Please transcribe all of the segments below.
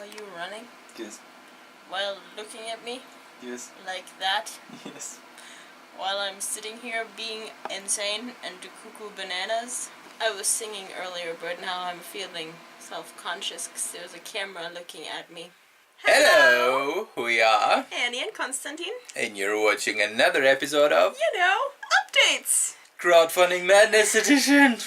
Are you running? Yes. While looking at me? Yes. Like that? Yes. While I'm sitting here being insane and cuckoo bananas? I was singing earlier, but now I'm feeling self-conscious because there's a camera looking at me. Hello, we are Annie and Konstantin. and you're watching another episode of Updates! Crowdfunding Madness Edition,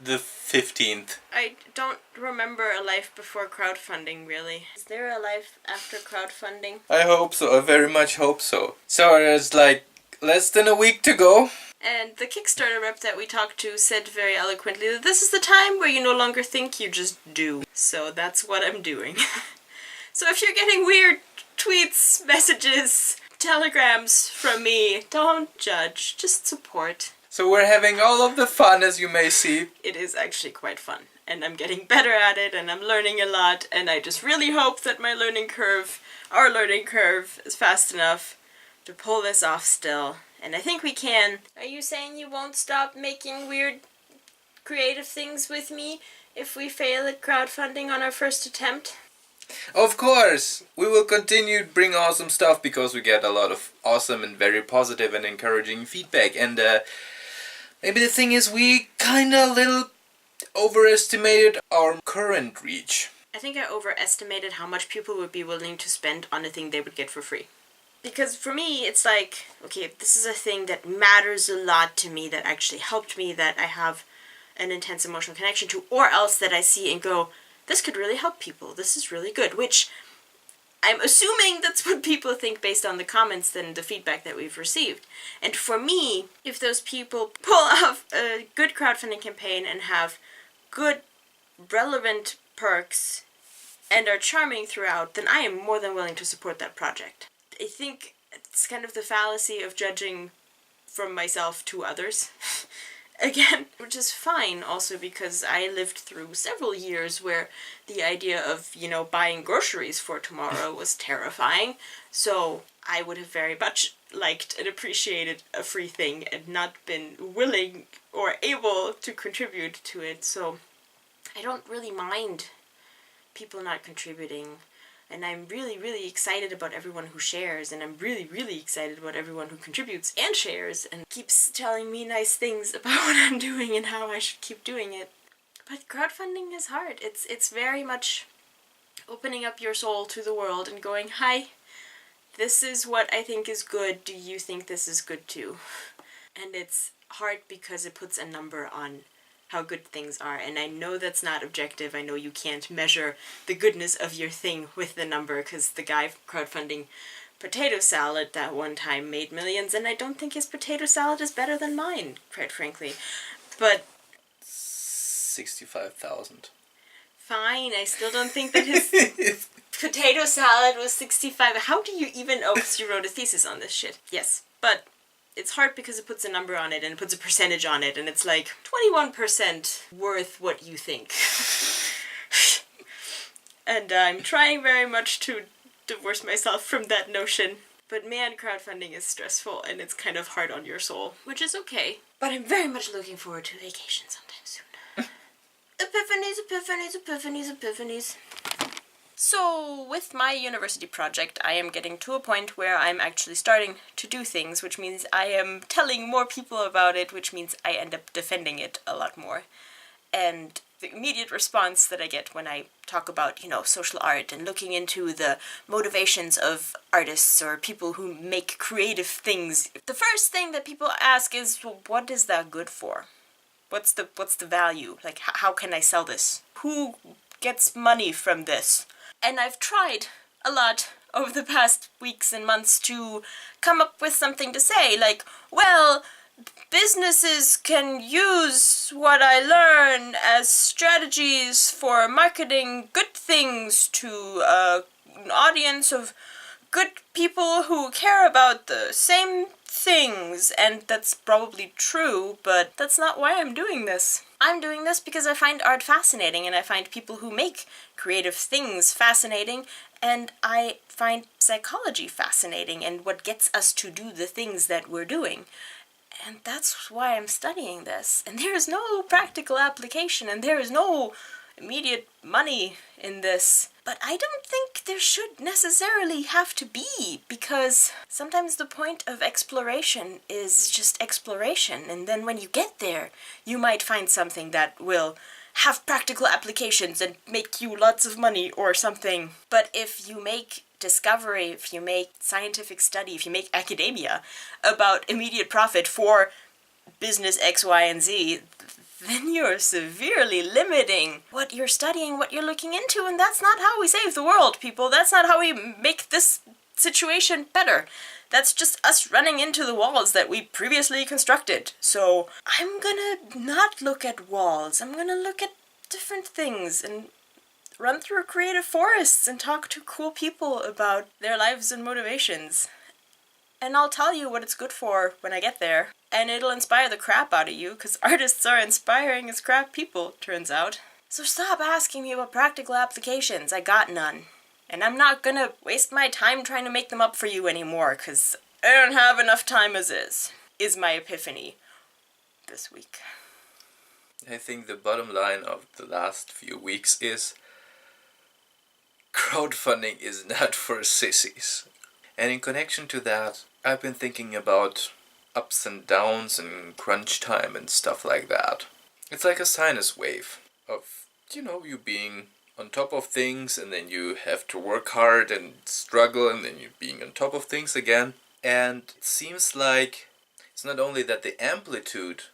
the 15th. I don't remember a life before crowdfunding, really. Is there a life after crowdfunding? I hope so, I very much hope so. So there's like less than a week to go. And the Kickstarter rep that we talked to said very eloquently that this is the time where you no longer think, you just do. So that's what I'm doing. So if you're getting weird tweets, messages, telegrams from me, don't judge, just support. So we're having all of the fun, as you may see. It is actually quite fun, and I'm getting better at it, and I'm learning a lot, and I just really hope that our learning curve is fast enough to pull this off still. And I think we can. Are you saying you won't stop making weird creative things with me if we fail at crowdfunding on our first attempt? Of course! We will continue to bring awesome stuff because we get a lot of awesome and very positive and encouraging feedback. And maybe the thing is we kinda little overestimated our current reach. I think I overestimated how much people would be willing to spend on a thing they would get for free. Because for me, it's like, okay, this is a thing that matters a lot to me, that actually helped me, that I have an intense emotional connection to, or else that I see and go, this could really help people, this is really good, which I'm assuming that's what people think based on the comments and the feedback that we've received. And for me, if those people pull off a good crowdfunding campaign and have good, relevant perks and are charming throughout, then I am more than willing to support that project. I think it's kind of the fallacy of judging from myself to others. Again, which is fine also because I lived through several years where the idea of, buying groceries for tomorrow was terrifying. So I would have very much liked and appreciated a free thing and not been willing or able to contribute to it. So I don't really mind people not contributing. And I'm really, really excited about everyone who shares, and I'm really, really excited about everyone who contributes and shares and keeps telling me nice things about what I'm doing and how I should keep doing it. But crowdfunding is hard. It's very much opening up your soul to the world and going, hi, this is what I think is good. Do you think this is good too? And it's hard because it puts a number on how good things are, and I know that's not objective. I know you can't measure the goodness of your thing with the number, because the guy crowdfunding potato salad that one time made millions, and I don't think his potato salad is better than mine, quite frankly. But 65,000. Fine, I still don't think that his potato salad was 65. How do you even... Oh, because you wrote a thesis on this shit. Yes, but it's hard because it puts a number on it and it puts a percentage on it, and it's like 21% worth what you think. And I'm trying very much to divorce myself from that notion. But man, crowdfunding is stressful and it's kind of hard on your soul, which is okay. But I'm very much looking forward to vacation sometime soon. Epiphanies, epiphanies, epiphanies, epiphanies. So, with my university project, I am getting to a point where I'm actually starting to do things, which means I am telling more people about it, which means I end up defending it a lot more. And the immediate response that I get when I talk about, social art and looking into the motivations of artists or people who make creative things, the first thing that people ask is, well, what is that good for? What's the value? Like, how can I sell this? Who gets money from this? And I've tried a lot over the past weeks and months to come up with something to say, like, well, businesses can use what I learn as strategies for marketing good things to an audience of good people who care about the same things, and that's probably true, but that's not why I'm doing this. I'm doing this because I find art fascinating, and I find people who make creative things fascinating, and I find psychology fascinating and what gets us to do the things that we're doing. And that's why I'm studying this. And there is no practical application, and there is no immediate money in this. But I don't think there should necessarily have to be, because sometimes the point of exploration is just exploration, and then when you get there, you might find something that will have practical applications and make you lots of money or something. But if you make discovery, if you make scientific study, if you make academia about immediate profit for business X, Y, and Z, then you're severely limiting what you're studying, what you're looking into, and that's not how we save the world, people. That's not how we make this situation better. That's just us running into the walls that we previously constructed. So I'm gonna not look at walls. I'm gonna look at different things and run through creative forests and talk to cool people about their lives and motivations. And I'll tell you what it's good for when I get there. And it'll inspire the crap out of you, because artists are inspiring as crap people, turns out. So stop asking me about practical applications. I got none. And I'm not gonna waste my time trying to make them up for you anymore, because I don't have enough time as is my epiphany this week. I think the bottom line of the last few weeks is crowdfunding is not for sissies. And in connection to that, I've been thinking about ups and downs and crunch time and stuff like that. It's like a sinus wave of, you being on top of things, and then you have to work hard and struggle, and then you being on top of things again. And it seems like it's not only that the amplitude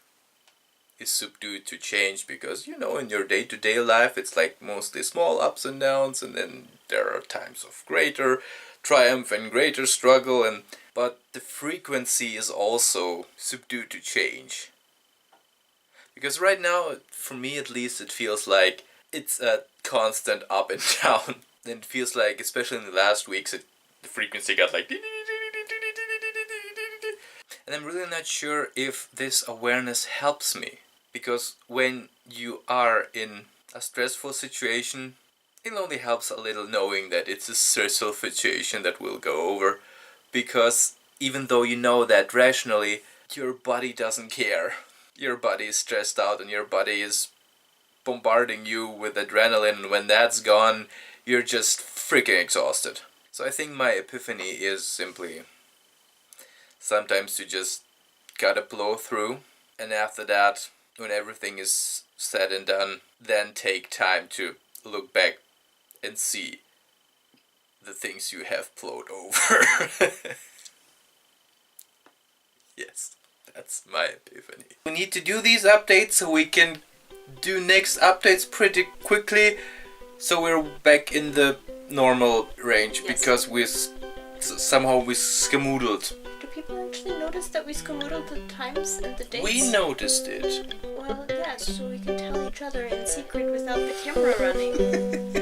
is subdued to change, because in your day-to-day life it's like mostly small ups and downs, and then there are times of greater triumph and greater struggle, but the frequency is also subdued to change. Because right now, for me at least, it feels like it's a constant up and down. And it feels like, especially in the last weeks, the frequency got like... And I'm really not sure if this awareness helps me. Because when you are in a stressful situation, it only helps a little knowing that it's a stressful situation that will go over. Because even though you know that rationally, your body doesn't care. Your body is stressed out and your body is bombarding you with adrenaline, and when that's gone, you're just freaking exhausted. So I think my epiphany is simply sometimes you just gotta blow through, and after that, when everything is said and done, then take time to look back and see the things you have blowed over. Yes, that's my epiphany. We need to do these updates so we can do next updates pretty quickly, so we're back in the normal range. Yes. Because we scamoodled. Do people actually notice that we scamoodled the times and the dates? We noticed it. Well, yeah, so we can tell each other in secret without the camera running.